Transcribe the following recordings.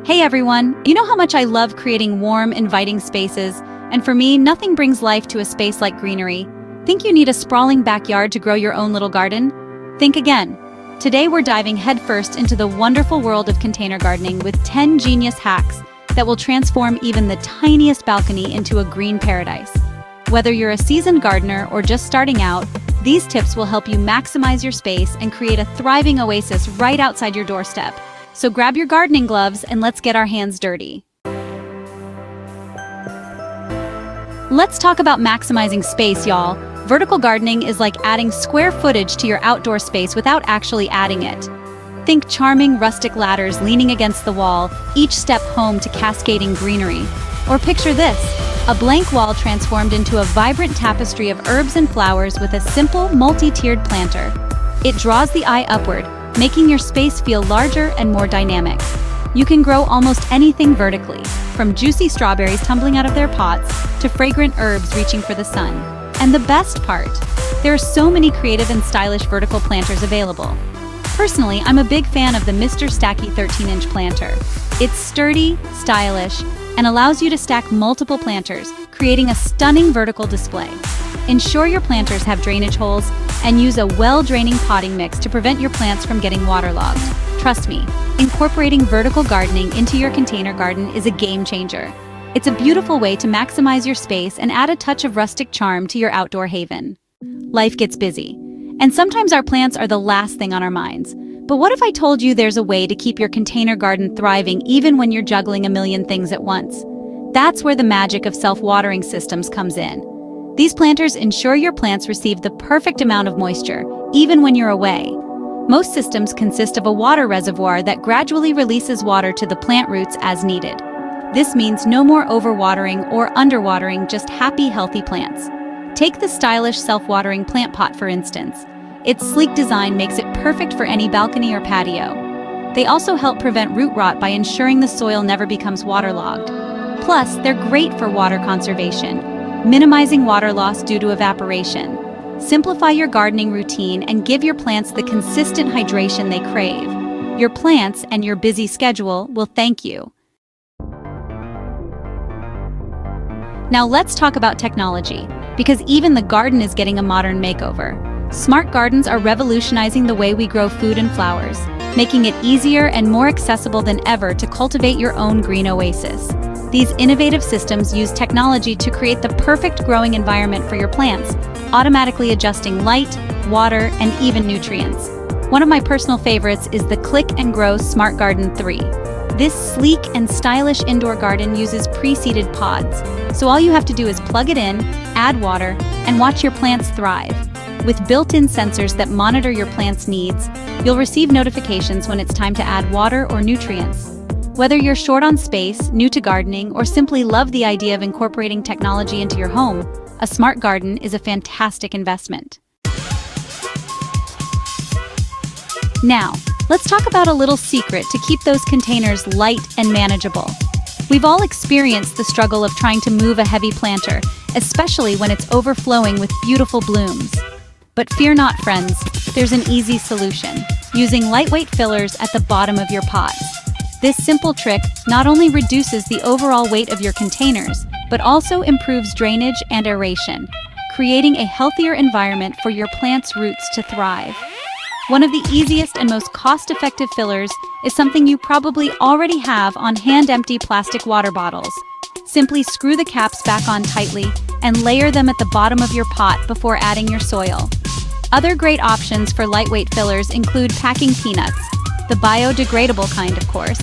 Hey everyone, you know how much I love creating warm, inviting spaces, and for me, nothing brings life to a space like greenery. Think you need a sprawling backyard to grow your own little garden? Think again. Today we're diving headfirst into the wonderful world of container gardening with 10 genius hacks that will transform even the tiniest balcony into a green paradise. Whether you're a seasoned gardener or just starting out, these tips will help you maximize your space and create a thriving oasis right outside your doorstep. So grab your gardening gloves and let's get our hands dirty. Let's talk about maximizing space, y'all. Vertical gardening is like adding square footage to your outdoor space without actually adding it. Think charming rustic ladders leaning against the wall, each step home to cascading greenery. Or picture this, a blank wall transformed into a vibrant tapestry of herbs and flowers with a simple, multi-tiered planter. It draws the eye upward, making your space feel larger and more dynamic. You can grow almost anything vertically, from juicy strawberries tumbling out of their pots to fragrant herbs reaching for the sun. And the best part, there are so many creative and stylish vertical planters available. Personally, I'm a big fan of the Mr. Stacky 13-inch planter. It's sturdy, stylish, and allows you to stack multiple planters, creating a stunning vertical display. Ensure your planters have drainage holes and use a well-draining potting mix to prevent your plants from getting waterlogged. Trust me, incorporating vertical gardening into your container garden is a game changer. It's a beautiful way to maximize your space and add a touch of rustic charm to your outdoor haven. Life gets busy, and sometimes our plants are the last thing on our minds. But what if I told you there's a way to keep your container garden thriving even when you're juggling a million things at once? That's where the magic of self-watering systems comes in. These planters ensure your plants receive the perfect amount of moisture, even when you're away. Most systems consist of a water reservoir that gradually releases water to the plant roots as needed. This means no more overwatering or underwatering, just happy, healthy plants. Take the stylish self-watering plant pot, for instance. Its sleek design makes it perfect for any balcony or patio. They also help prevent root rot by ensuring the soil never becomes waterlogged. Plus, they're great for water conservation, minimizing water loss due to evaporation. Simplify your gardening routine and give your plants the consistent hydration they crave. Your plants and your busy schedule will thank you. Now let's talk about technology, because even the garden is getting a modern makeover. Smart gardens are revolutionizing the way we grow food and flowers, making it easier and more accessible than ever to cultivate your own green oasis. These innovative systems use technology to create the perfect growing environment for your plants, automatically adjusting light, water, and even nutrients. One of my personal favorites is the Click and Grow Smart Garden 3. This sleek and stylish indoor garden uses pre-seeded pods, so all you have to do is plug it in, add water, and watch your plants thrive. With built-in sensors that monitor your plant's needs, you'll receive notifications when it's time to add water or nutrients. Whether you're short on space, new to gardening, or simply love the idea of incorporating technology into your home, a smart garden is a fantastic investment. Now, let's talk about a little secret to keep those containers light and manageable. We've all experienced the struggle of trying to move a heavy planter, especially when it's overflowing with beautiful blooms. But fear not, friends, there's an easy solution: using lightweight fillers at the bottom of your pots. This simple trick not only reduces the overall weight of your containers, but also improves drainage and aeration, creating a healthier environment for your plant's roots to thrive. One of the easiest and most cost-effective fillers is something you probably already have on hand-empty plastic water bottles. Simply screw the caps back on tightly and layer them at the bottom of your pot before adding your soil. Other great options for lightweight fillers include packing peanuts, the biodegradable kind, of course,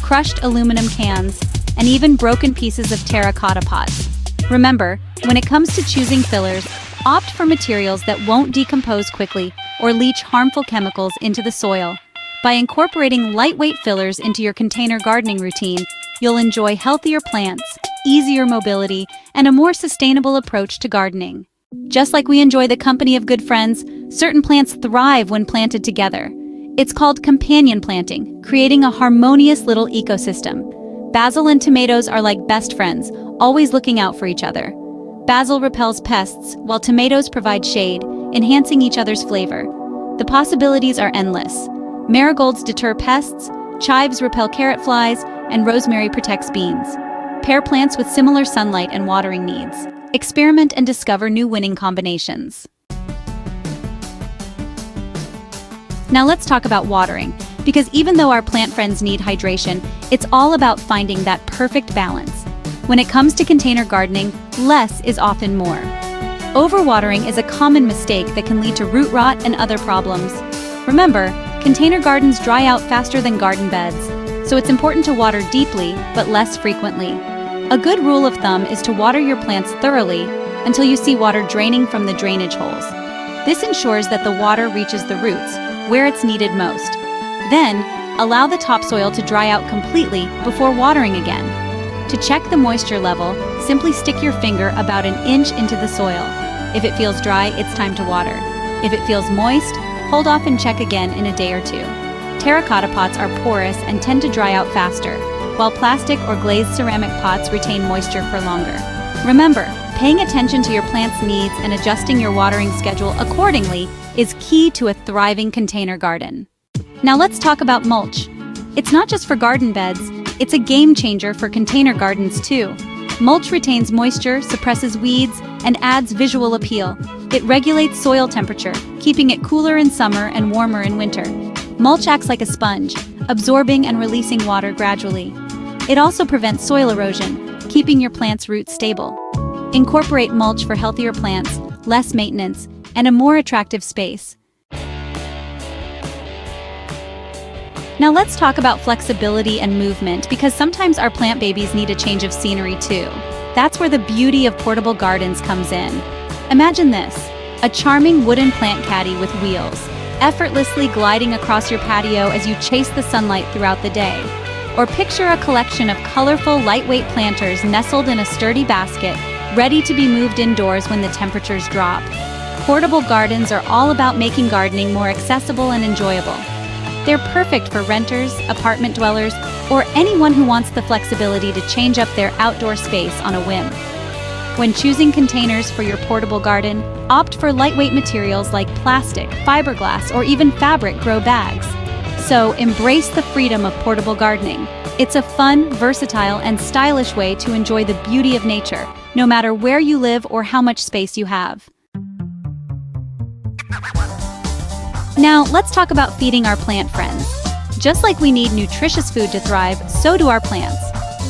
crushed aluminum cans, and even broken pieces of terracotta pots. Remember, when it comes to choosing fillers, opt for materials that won't decompose quickly or leach harmful chemicals into the soil. By incorporating lightweight fillers into your container gardening routine, you'll enjoy healthier plants, easier mobility, and a more sustainable approach to gardening. Just like we enjoy the company of good friends, certain plants thrive when planted together. It's called companion planting, creating a harmonious little ecosystem. Basil and tomatoes are like best friends, always looking out for each other. Basil repels pests, while tomatoes provide shade, enhancing each other's flavor. The possibilities are endless. Marigolds deter pests, chives repel carrot flies, and rosemary protects beans. Pair plants with similar sunlight and watering needs. Experiment and discover new winning combinations. Now let's talk about watering, because even though our plant friends need hydration, it's all about finding that perfect balance. When it comes to container gardening, less is often more. Overwatering is a common mistake that can lead to root rot and other problems. Remember, container gardens dry out faster than garden beds, so it's important to water deeply but less frequently. A good rule of thumb is to water your plants thoroughly until you see water draining from the drainage holes. This ensures that the water reaches the roots, where it's needed most. Then, allow the topsoil to dry out completely before watering again. To check the moisture level, simply stick your finger about an inch into the soil. If it feels dry, it's time to water. If it feels moist, hold off and check again in a day or two. Terracotta pots are porous and tend to dry out faster, while plastic or glazed ceramic pots retain moisture for longer. Remember, paying attention to your plant's needs and adjusting your watering schedule accordingly is key to a thriving container garden. Now let's talk about mulch. It's not just for garden beds, it's a game changer for container gardens too. Mulch retains moisture, suppresses weeds, and adds visual appeal. It regulates soil temperature, keeping it cooler in summer and warmer in winter. Mulch acts like a sponge, absorbing and releasing water gradually. It also prevents soil erosion, keeping your plant's roots stable. Incorporate mulch for healthier plants, less maintenance, and a more attractive space. Now let's talk about flexibility and movement, because sometimes our plant babies need a change of scenery too. That's where the beauty of portable gardens comes in. Imagine this, a charming wooden plant caddy with wheels, effortlessly gliding across your patio as you chase the sunlight throughout the day. Or picture a collection of colorful, lightweight planters nestled in a sturdy basket, ready to be moved indoors when the temperatures drop. Portable gardens are all about making gardening more accessible and enjoyable. They're perfect for renters, apartment dwellers, or anyone who wants the flexibility to change up their outdoor space on a whim. When choosing containers for your portable garden, opt for lightweight materials like plastic, fiberglass, or even fabric grow bags. So embrace the freedom of portable gardening. It's a fun, versatile, and stylish way to enjoy the beauty of nature, no matter where you live or how much space you have. Now, let's talk about feeding our plant friends. Just like we need nutritious food to thrive, so do our plants.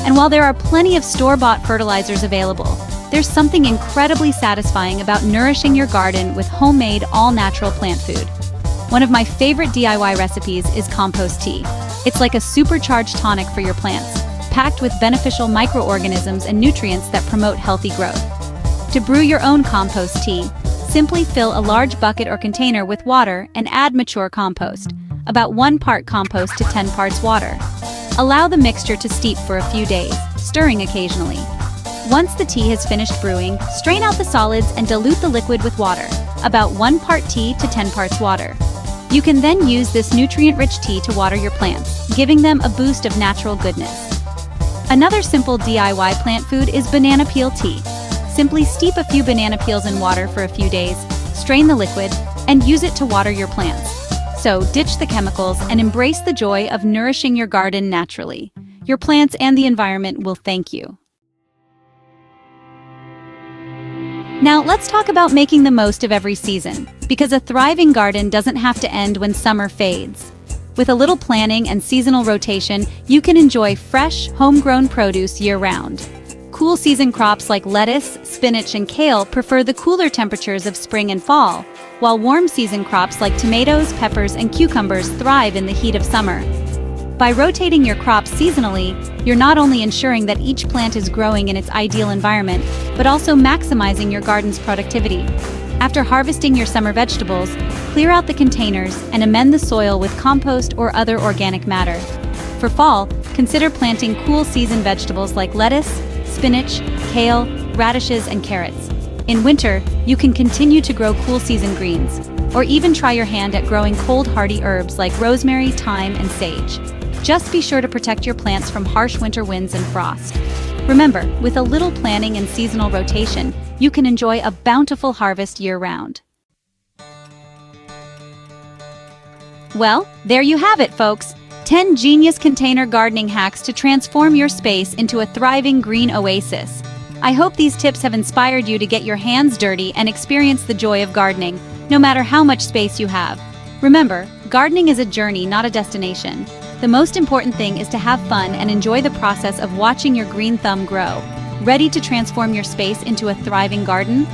And while there are plenty of store-bought fertilizers available, there's something incredibly satisfying about nourishing your garden with homemade, all-natural plant food. One of my favorite DIY recipes is compost tea. It's like a supercharged tonic for your plants, packed with beneficial microorganisms and nutrients that promote healthy growth. To brew your own compost tea, simply fill a large bucket or container with water and add mature compost, about 1 part compost to 10 parts water. Allow the mixture to steep for a few days, stirring occasionally. Once the tea has finished brewing, strain out the solids and dilute the liquid with water, about 1 part tea to 10 parts water. You can then use this nutrient-rich tea to water your plants, giving them a boost of natural goodness. Another simple DIY plant food is banana peel tea. Simply steep a few banana peels in water for a few days, strain the liquid, and use it to water your plants. So ditch the chemicals and embrace the joy of nourishing your garden naturally. Your plants and the environment will thank you. Now let's talk about making the most of every season, because a thriving garden doesn't have to end when summer fades. With a little planning and seasonal rotation, you can enjoy fresh, homegrown produce year-round. Cool season crops like lettuce, spinach, and kale prefer the cooler temperatures of spring and fall, while warm season crops like tomatoes, peppers, and cucumbers thrive in the heat of summer. By rotating your crops seasonally, you're not only ensuring that each plant is growing in its ideal environment, but also maximizing your garden's productivity. After harvesting your summer vegetables, clear out the containers and amend the soil with compost or other organic matter. For fall, consider planting cool season vegetables like lettuce, spinach, kale, radishes, and carrots. In winter, you can continue to grow cool season greens, or even try your hand at growing cold hardy herbs like rosemary, thyme, and sage. Just be sure to protect your plants from harsh winter winds and frost. Remember, with a little planning and seasonal rotation, you can enjoy a bountiful harvest year-round. Well, there you have it, folks. 10 genius container gardening hacks to transform your space into a thriving green oasis. I hope these tips have inspired you to get your hands dirty and experience the joy of gardening, no matter how much space you have. Remember, gardening is a journey, not a destination. The most important thing is to have fun and enjoy the process of watching your green thumb grow. Ready to transform your space into a thriving garden?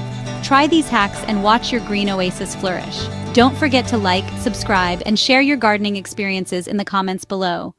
Try these hacks and watch your green oasis flourish. Don't forget to like, subscribe, and share your gardening experiences in the comments below.